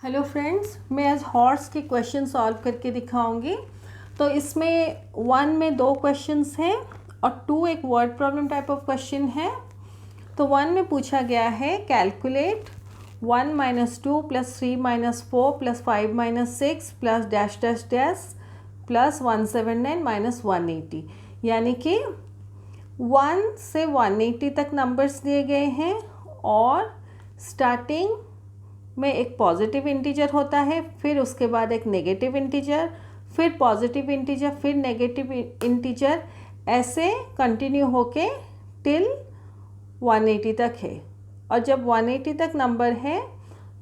Hello friends, मैं आज horse के क्वेश्चन सॉल्व करके दिखाऊंगी। तो इसमें 1 में 2 क्वेश्चंस हैं और 2 एक word problem type of question है। तो 1 में पूछा गया है कैलकुलेट 1 - 2 + 3 - 4 + 5 - 6 + डैश डैश डैश + 179 - 180, यानी कि 1 से 180 तक नंबर्स दिए गए हैं और स्टार्टिंग में एक पॉजिटिव इंटीजर होता है, फिर उसके बाद एक नेगेटिव इंटीजर, फिर पॉजिटिव इंटीजर, फिर नेगेटिव इंटीजर, ऐसे कंटिन्यू होके टिल 180 तक है। और जब 180 तक नंबर है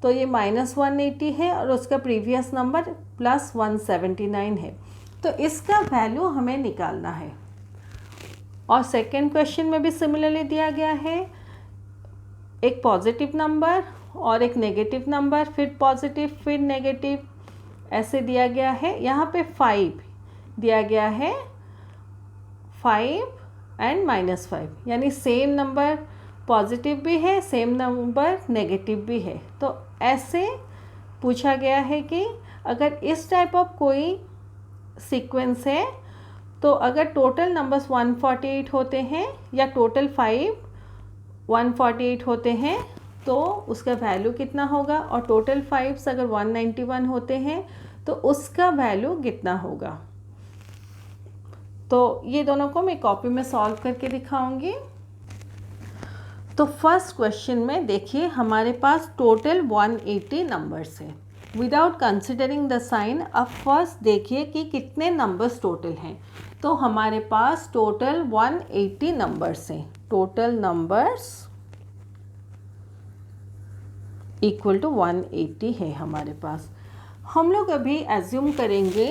तो ये -180 है और उसका प्रीवियस नंबर +179 है। तो इसका वैल्यू हमें निकालना है। और सेकेंड क्वेश्चन में भी सिमिलरली दिया गया है, एक पॉजिटिव नंबर और एक नेगेटिव नंबर, फिर पॉजिटिव फिर नेगेटिव, ऐसे दिया गया है। यहाँ पे 5 दिया गया है, 5 एंड -5, यानी सेम नंबर पॉजिटिव भी है, सेम नंबर नेगेटिव भी है। तो ऐसे पूछा गया है कि अगर इस टाइप ऑफ कोई सीक्वेंस है तो अगर टोटल नंबर्स 148 होते हैं या टोटल 5 148 होते हैं तो उसका वैल्यू कितना होगा, और टोटल 5 अगर 191 होते हैं तो उसका वैल्यू कितना होगा। तो ये दोनों को मैं कॉपी में सॉल्व करके दिखाऊंगी। तो फर्स्ट क्वेश्चन में देखिए हमारे पास टोटल 180 नंबर्स हैं विदाउट कंसिडरिंग द साइन। अब फर्स्ट देखिए कि कितने नंबर्स टोटल हैं। तो हमारे पास टोटल 180 नंबर्स हैं। टोटल नंबर्स इक्वल टू 180 है हमारे पास। हम लोग अभी एज्यूम करेंगे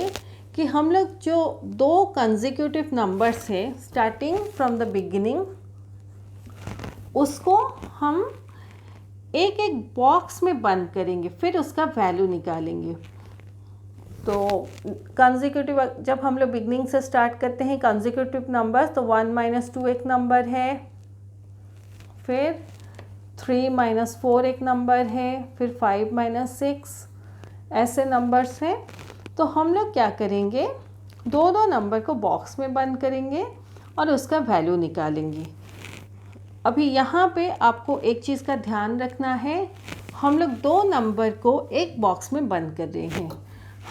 कि हम लोग जो 2 कंसेक्यूटिव नंबर्स है स्टार्टिंग फ्रॉम द बिगिनिंग, उसको हम एक एक बॉक्स में बंद करेंगे, फिर उसका वैल्यू निकालेंगे। तो कंसेक्यूटिव जब हम लोग बिगिनिंग से स्टार्ट करते हैं कंसेक्यूटिव नंबर्स, तो 1 - 2 एक नंबर है, फिर 3 - 4 एक नंबर है, फिर 5 - 6, ऐसे नंबर्स हैं। तो हम लोग क्या करेंगे, 2 नंबर को बॉक्स में बंद करेंगे और उसका वैल्यू निकालेंगे। अभी यहाँ पे आपको एक चीज़ का ध्यान रखना है, हम लोग 2 नंबर को एक बॉक्स में बंद कर रहे हैं।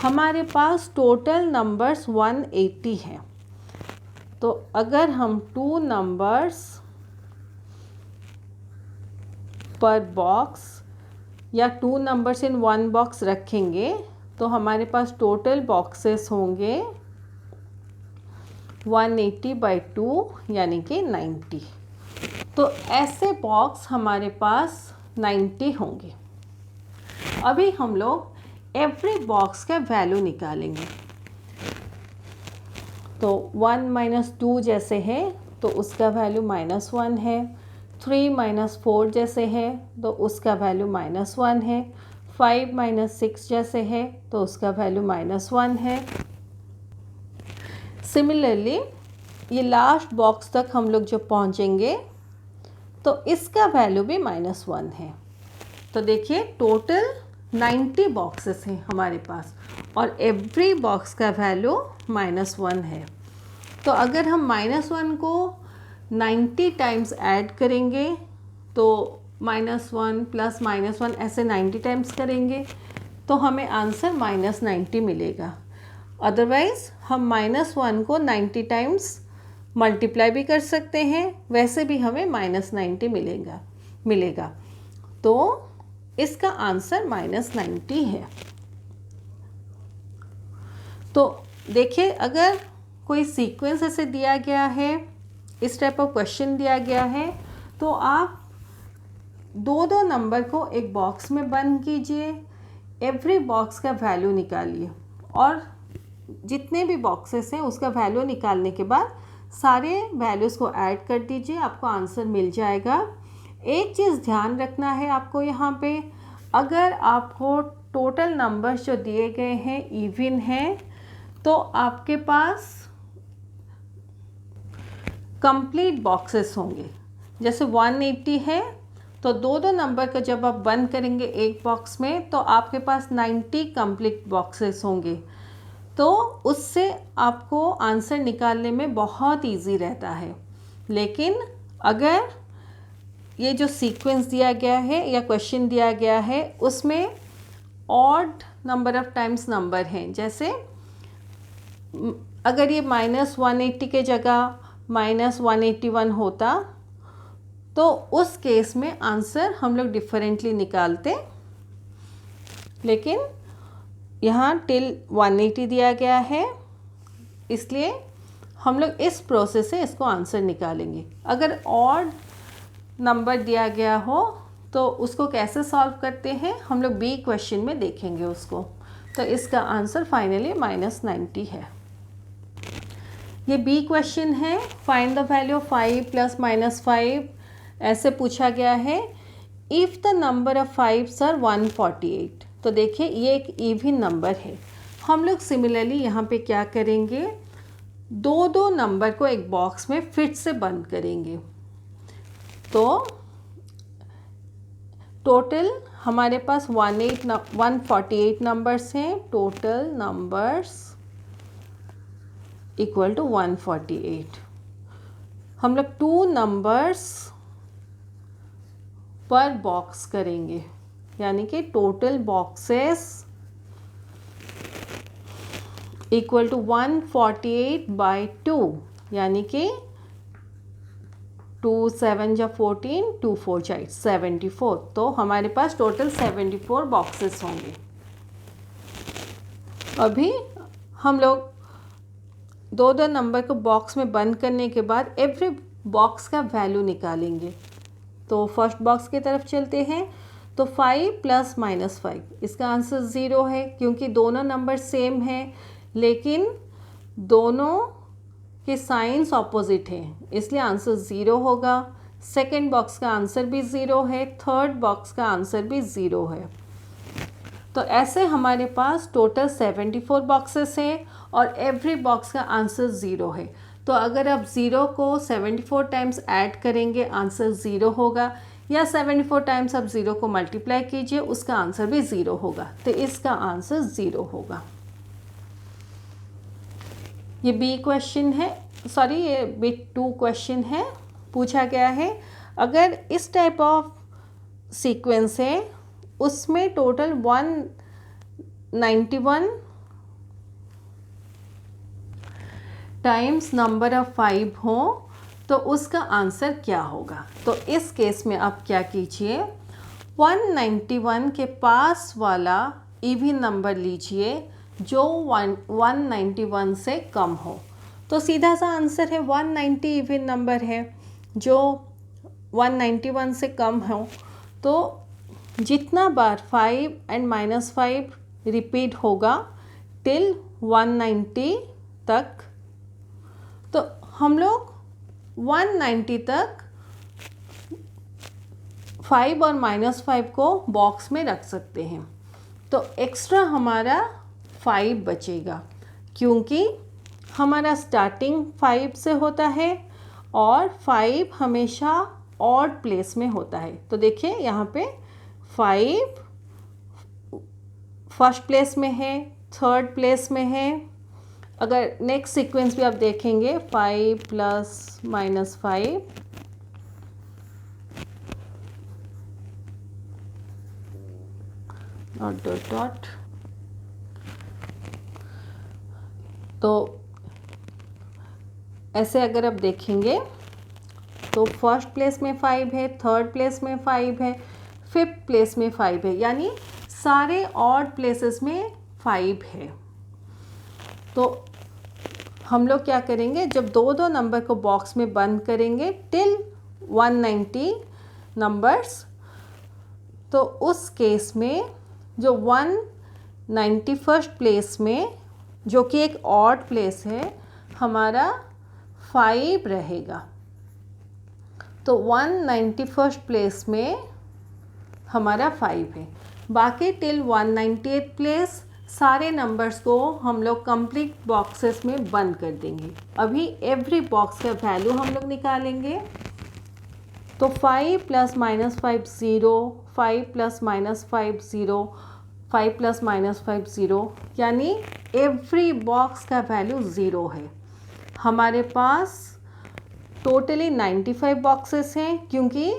हमारे पास टोटल नंबर्स 180 हैं। तो अगर हम 2 नंबर्स पर बॉक्स या 2 नंबर्स इन 1 बॉक्स रखेंगे तो हमारे पास टोटल बॉक्सेस होंगे 180/2 यानी कि 90। तो ऐसे बॉक्स हमारे पास 90 होंगे। अभी हम लोग एवरी बॉक्स का वैल्यू निकालेंगे। तो 1 - 2 जैसे है तो उसका वैल्यू -1 है, 3 - 4 जैसे है तो उसका वैल्यू -1 है, 5 - 6 जैसे है तो उसका वैल्यू -1 है। सिमिलरली ये लास्ट बॉक्स तक हम लोग जब पहुंचेंगे तो इसका वैल्यू भी -1 है। तो देखिए टोटल 90 बॉक्सेस हैं हमारे पास और एवरी बॉक्स का वैल्यू -1 है। तो अगर हम -1 को 90 टाइम्स ऐड करेंगे तो -1 + -1 ऐसे 90 टाइम्स करेंगे तो हमें आंसर -90 मिलेगा। अदरवाइज़ हम -1 को 90 टाइम्स मल्टीप्लाई भी कर सकते हैं, वैसे भी हमें -90 मिलेगा। तो इसका आंसर -90 है। तो देखिए अगर कोई सीक्वेंस ऐसे दिया गया है, इस टाइप ऑफ क्वेश्चन दिया गया है, तो आप 2 नंबर को एक बॉक्स में बंद कीजिए, एवरी बॉक्स का वैल्यू निकालिए और जितने भी बॉक्सेस हैं उसका वैल्यू निकालने के बाद सारे वैल्यूज़ को ऐड कर दीजिए, आपको आंसर मिल जाएगा। एक चीज़ ध्यान रखना है आपको यहाँ पे, अगर आपको टोटल नंबर्स जो दिए गए हैं इवन हैं तो आपके पास कंप्लीट बॉक्सेस होंगे। जैसे 180 है तो दो दो नंबर का जब आप बंद करेंगे एक बॉक्स में तो आपके पास 90 कंप्लीट बॉक्सेस होंगे, तो उससे आपको आंसर निकालने में बहुत इजी रहता है। लेकिन अगर ये जो सीक्वेंस दिया गया है या क्वेश्चन दिया गया है उसमें odd number of times number हैं, जैसे अगर ये -180 के जगह -181 होता तो उस केस में आंसर हम लोग डिफरेंटली निकालते। लेकिन यहाँ टिल 180 दिया गया है, इसलिए हम लोग इस प्रोसेस से इसको आंसर निकालेंगे। अगर ऑड नंबर दिया गया हो तो उसको कैसे सॉल्व करते हैं हम लोग बी क्वेश्चन में देखेंगे उसको। तो इसका आंसर फाइनली -90 है। ये बी क्वेश्चन है, फाइंड द वैल्यू ऑफ 5 + -5 ऐसे पूछा गया है। If the number of 5s are 148, तो देखिए ये एक इवन नंबर है। हम लोग सिमिलरली यहाँ पे क्या करेंगे, दो दो नंबर को एक बॉक्स में फिर से बंद करेंगे। तो टोटल हमारे पास 148 नंबर्स हैं, टोटल नंबर्स इक्वल टू 148। हम लोग 2 नंबर्स पर बॉक्स करेंगे, यानी कि टोटल बॉक्सेस इक्वल टू 148/2, यानी कि 2 7 जा 14, 2 4 जा 74। तो हमारे पास टोटल 74 बॉक्सेस होंगे। अभी हम लोग दो दो नंबर को बॉक्स में बंद करने के बाद एवरी बॉक्स का वैल्यू निकालेंगे। तो फर्स्ट बॉक्स की तरफ चलते हैं। तो 5 + -5, इसका आंसर 0 है क्योंकि दोनों नंबर सेम हैं, लेकिन दोनों के साइंस ऑपोजिट हैं, इसलिए आंसर 0 होगा। सेकंड बॉक्स का आंसर भी 0 है, थर्ड बॉक्स का आंसर भी 0 है। तो ऐसे हमारे पास टोटल 74 बॉक्सेस हैं और एवरी बॉक्स का आंसर 0 है। तो अगर आप 0 को 74 टाइम्स ऐड करेंगे आंसर 0 होगा, या 74 टाइम्स आप 0 को मल्टीप्लाई कीजिए उसका आंसर भी 0 होगा। तो इसका आंसर 0 होगा। ये बी क्वेश्चन है, सॉरी ये बिट 2 क्वेश्चन है। पूछा गया है अगर इस टाइप ऑफ सीक्वेंस है उसमें टोटल 191 टाइम्स नंबर ऑफ 5 हो तो उसका आंसर क्या होगा। तो इस केस में आप क्या कीजिए, 191 के पास वाला इवन नंबर लीजिए जो 191 से कम हो। तो सीधा सा आंसर है 190 इवन नंबर है जो 191 से कम हो। तो जितना बार 5 and -5 रिपीट होगा टिल 190 तक, तो हम लोग 190 तक 5 और -5 को बॉक्स में रख सकते हैं। तो एक्स्ट्रा हमारा 5 बचेगा क्योंकि हमारा स्टार्टिंग 5 से होता है और 5 हमेशा ऑड प्लेस में होता है। तो देखिए यहाँ पे 5 फर्स्ट प्लेस में है, थर्ड प्लेस में है। अगर नेक्स्ट सीक्वेंस भी आप देखेंगे 5 + -5 डॉट, तो ऐसे अगर आप देखेंगे तो फर्स्ट प्लेस में 5 है, थर्ड प्लेस में 5 है, फिफ्थ प्लेस में 5 है, यानी सारे ऑड प्लेसेस में 5 है। तो हम लोग क्या करेंगे, जब दो दो नंबर को बॉक्स में बंद करेंगे टिल 190 नंबर्स, तो उस केस में जो 191st प्लेस में जो कि एक ऑड प्लेस है हमारा 5 रहेगा। तो 191st प्लेस में हमारा 5 है। बाकी टिल 198th प्लेस सारे नंबर्स को हम लोग कंप्लीट बॉक्सेस में बंद कर देंगे। अभी एवरी बॉक्स का वैल्यू हम लोग निकालेंगे। तो 5 plus minus 5 0, 5 plus minus 5 0, 5 plus minus 5 0, यानी एवरी बॉक्स का वैल्यू 0 है। हमारे पास टोटली 95 बॉक्सेस हैं, क्योंकि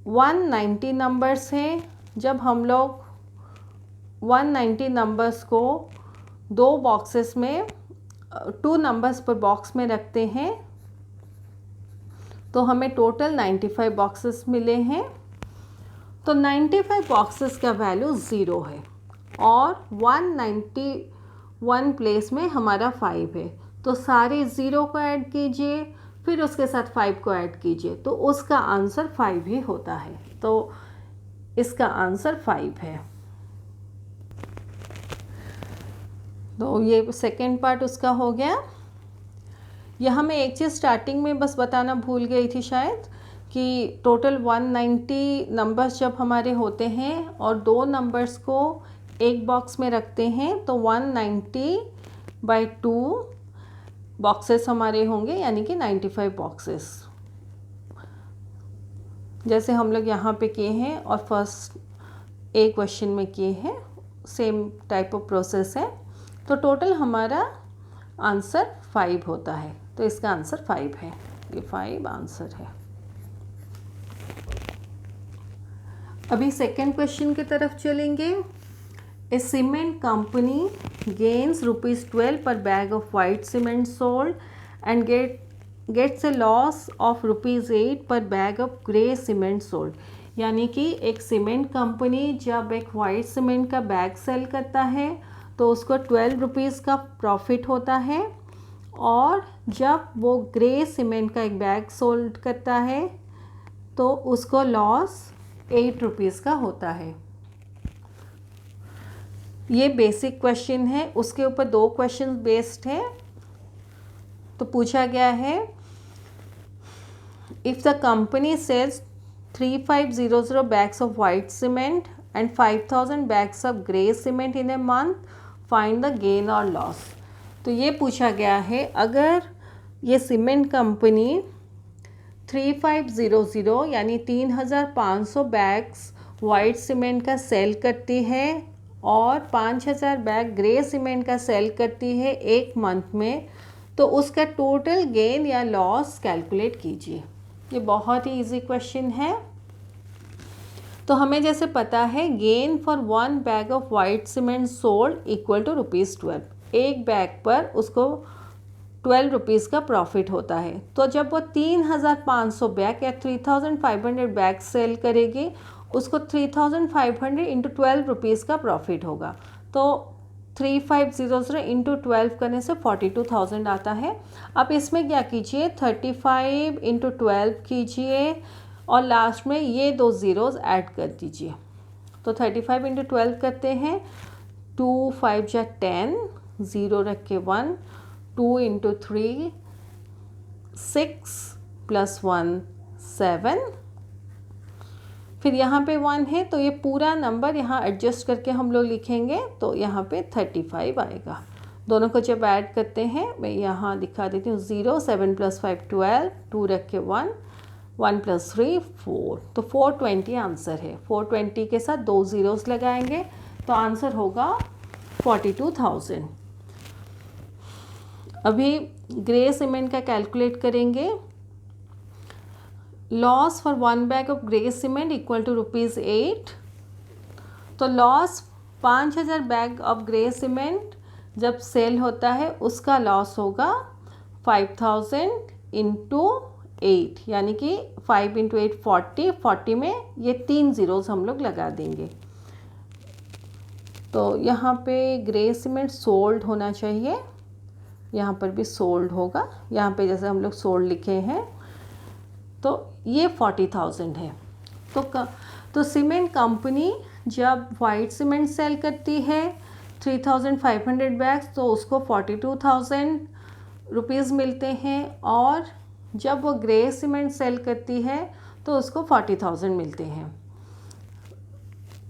190 नंबर्स हैं। जब हम लोग 190 नंबर्स को 2 बॉक्सेस में 2 नंबर्स पर बॉक्स में रखते हैं तो हमें टोटल 95 बॉक्सेस मिले हैं। तो 95 बॉक्सेस का वैल्यू 0 है और 191 प्लेस में हमारा 5 है। तो सारे 0 को ऐड कीजिए, फिर उसके साथ 5 को ऐड कीजिए, तो उसका आंसर 5 ही होता है। तो इसका आंसर 5 है। तो ये सेकेंड पार्ट उसका हो गया। यहाँ मैं एक चीज़ स्टार्टिंग में बस बताना भूल गई थी शायद, कि टोटल 190 नंबर्स जब हमारे होते हैं और 2 नंबर्स को एक बॉक्स में रखते हैं तो 190/2 बॉक्सेस हमारे होंगे, यानी कि 95 बॉक्सेस, जैसे हम लोग यहाँ पे किए हैं और फर्स्ट एक क्वेश्चन में किए हैं। सेम टाइप ऑफ प्रोसेस है। तो टोटल हमारा आंसर 5 होता है। तो इसका आंसर 5 है। ये 5 आंसर है। अभी सेकेंड क्वेश्चन की तरफ चलेंगे। A cement company gains ₹12 per bag of white cement sold and gets a loss of ₹8 per bag of grey cement sold। यानी कि एक सीमेंट कंपनी जब एक वाइट सीमेंट का बैग सेल करता है तो उसको 12 रुपीज़ का प्रॉफिट होता है, और जब वो ग्रे सीमेंट का एक बैग सोल्ड करता है तो उसको लॉस 8 रुपीज़ का होता है। ये बेसिक क्वेश्चन है, उसके ऊपर 2 क्वेश्चन बेस्ड है। तो पूछा गया है, if the company sells 3500 bags of white cement and 5000 bags of grey cement in a month, find the gain और लॉस। तो ये पूछा गया है, अगर ये सीमेंट कंपनी 3500 यानी 3500 बैग्स वाइट सीमेंट का सेल करती है और 5000 बैग ग्रे सीमेंट का सेल करती है एक मंथ में, तो उसका टोटल गेन या लॉस कैलकुलेट कीजिए। ये बहुत ही इजी क्वेश्चन है। तो हमें जैसे पता है, gain for 1 bag of white cement sold equal to ₹12। एक बैग पर उसको 12 रुपीज़ का प्रॉफिट होता है। तो जब वो 3500 बैग या 3500 बैग सेल करेगी, उसको 3500 इंटू 12 रुपीज़ का प्रॉफिट होगा। तो 3500 इंटू 12 करने से 42,000 आता है। अब इसमें क्या कीजिए, 35 इंटू 12 कीजिए और लास्ट में ये 2 ज़ीरोज़ ऐड कर दीजिए। तो 35 इंटू 12 करते हैं, 2 5 जा 10, 0 रख के 1, 2 इंटू 3 6 प्लस 1 7, फिर यहाँ पे 1 है तो ये पूरा नंबर यहाँ एडजस्ट करके हम लोग लिखेंगे, तो यहाँ पे 35 आएगा। दोनों को जब ऐड करते हैं, मैं यहाँ दिखा देती हूँ, 0 7 प्लस 5 12, 2 रख के 1, 1 प्लस 3 4, तो 420 आंसर है। 420 के साथ 2 ज़ीरोज़ लगाएंगे तो आंसर होगा 42,000। अभी ग्रे सीमेंट का कैलकुलेट करेंगे। Loss for 1 bag of grey cement equal to ₹8। तो loss 5000 bag of grey cement जब सेल होता है उसका लॉस होगा 5000 इंटू 8, यानी कि 5 इंटू 8 40, 40 में ये 3 ज़ीरोज़ हम लोग लगा देंगे। तो यहाँ पे ग्रे सीमेंट सोल्ड होना चाहिए, यहाँ पर भी सोल्ड होगा। यहाँ पे जैसे हम लोग सोल्ड लिखे हैं, तो ये 40,000 है। तो सीमेंट कंपनी जब वाइट सीमेंट सेल करती है 3500 बैग्स, तो उसको 42,000 रुपीज़ मिलते हैं, और जब वो ग्रे सीमेंट सेल करती है तो उसको 40,000 मिलते हैं।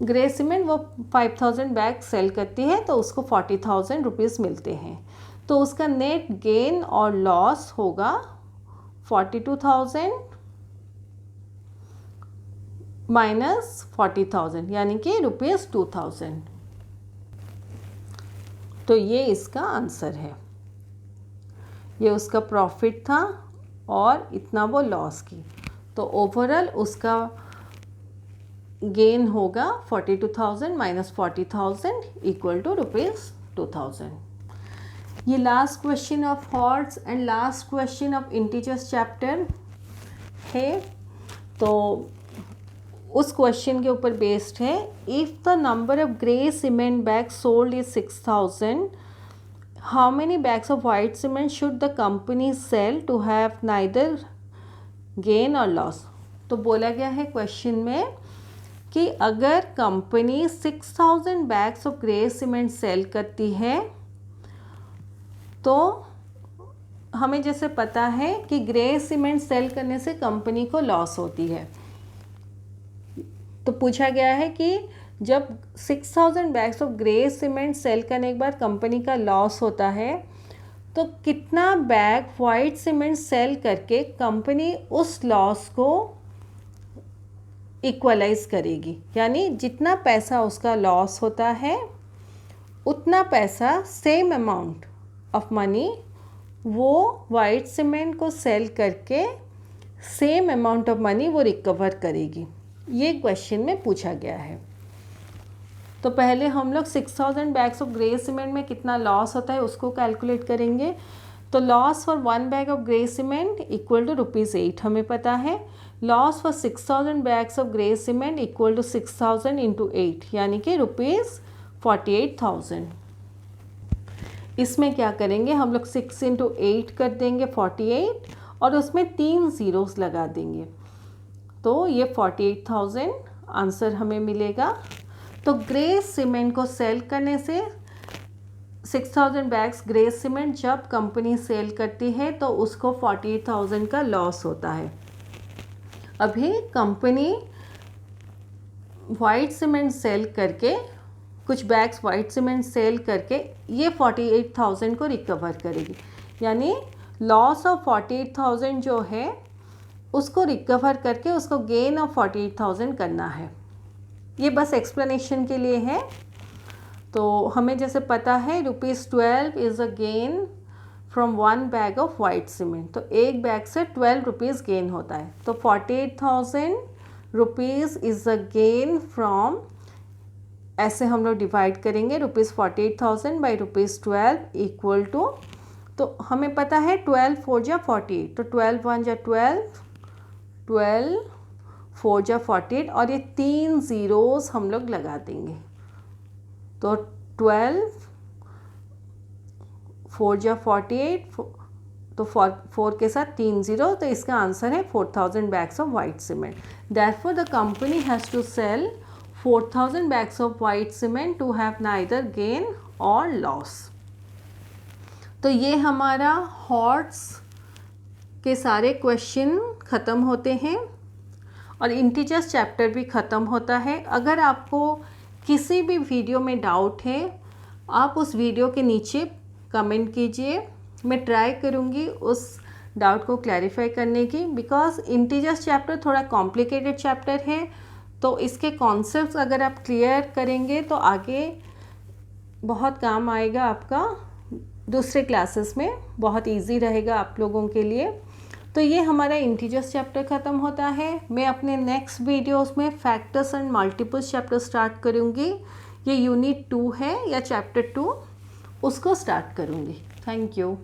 ग्रे सीमेंट वो 5000 बैग सेल करती है तो उसको 40,000 रुपीज़ मिलते हैं। तो उसका नेट गेन और लॉस होगा 42,000 माइनस 40,000 यानी कि ₹2000। तो ये इसका आंसर है। ये उसका प्रॉफिट था और इतना वो लॉस की, तो ओवरऑल उसका गेन होगा 42,000 माइनस 40,000 इक्वल टू ₹2000। ये last question of horse and last question of integers chapter है। तो उस क्वेश्चन के ऊपर बेस्ड है। If the number of grey cement bags sold is 6000, how many bags of white cement should the company sell to have neither gain और loss. तो बोला गया है क्वेश्चन में कि अगर company 6000 bags of grey cement sell करती है तो हमें जैसे पता है कि ग्रे सीमेंट सेल करने से कंपनी को लॉस होती है। तो पूछा गया है कि जब 6000 bags of grey cement sell करने के बाद कंपनी का लॉस होता है तो कितना बैग वाइट सीमेंट सेल करके कंपनी उस लॉस को इक्वलाइज करेगी, यानी जितना पैसा उसका लॉस होता है उतना पैसा सेम अमाउंट ऑफ मनी वो वाइट सीमेंट को सेल करके सेम अमाउंट ऑफ मनी वो रिकवर करेगी। ये क्वेश्चन में पूछा गया है। तो पहले हम लोग 6000 बैग्स ऑफ ग्रे सीमेंट में कितना लॉस होता है उसको कैलकुलेट करेंगे। तो loss for 1 bag of grey cement equal to ₹8 हमें पता है। Loss for 6000 bags of grey cement equal to 6000 into 8 यानी कि ₹48,000। इसमें क्या करेंगे हम लोग 6 इंटू 8 कर देंगे 48 और उसमें 3 ज़ीरोस लगा देंगे, तो ये 48,000 आंसर हमें मिलेगा। तो ग्रे सीमेंट को सेल करने से 6000 बैग्स ग्रे सीमेंट जब कंपनी सेल करती है तो उसको 48,000 का लॉस होता है। अभी कंपनी वाइट सीमेंट सेल करके कुछ बैग्स वाइट सीमेंट सेल करके ये 48,000 को रिकवर करेगी, यानी लॉस ऑफ 48,000 जो है उसको रिकवर करके उसको गेन ऑफ 48,000 करना है। ये बस एक्सप्लेनेशन के लिए है। तो हमें जैसे पता है ₹12 is a gain from 1 bag of white cement, तो एक बैग से ₹12 गेन होता है। तो 48,000 rupees is a gain from, ऐसे हम लोग डिवाइड करेंगे ₹48,000 बाई ₹12 इक्वल टू, तो हमें पता है 12 4 जा 48, तो 12 1 जा 12, 12 4 जा 48 और ये 3 ज़ीरोज़ हम लोग लगा देंगे। तो 12 4 जा 48, तो 4 के साथ 3 ज़ीरो, तो इसका आंसर है 4000 bags of white cement. Therefore the company has to sell 4000 bags of white cement to have neither gain or loss। तो ये हमारा हॉर्स के सारे क्वेश्चन ख़त्म होते हैं और इंटीजर्स चैप्टर भी ख़त्म होता है। अगर आपको किसी भी वीडियो में डाउट है आप उस वीडियो के नीचे कमेंट कीजिए, मैं ट्राई करूँगी उस डाउट को क्लैरिफाई करने की। बिकॉज इंटीजर्स चैप्टर थोड़ा कॉम्प्लिकेटेड चैप्टर है, तो इसके कॉन्सेप्ट्स अगर आप क्लियर करेंगे तो आगे बहुत काम आएगा आपका, दूसरे क्लासेस में बहुत इजी रहेगा आप लोगों के लिए। तो ये हमारा इंटीजर्स चैप्टर ख़त्म होता है। मैं अपने नेक्स्ट वीडियोस में factors and multiples chapter start करूँगी। ये यूनिट 2 है या चैप्टर 2, उसको स्टार्ट करूँगी। Thank you.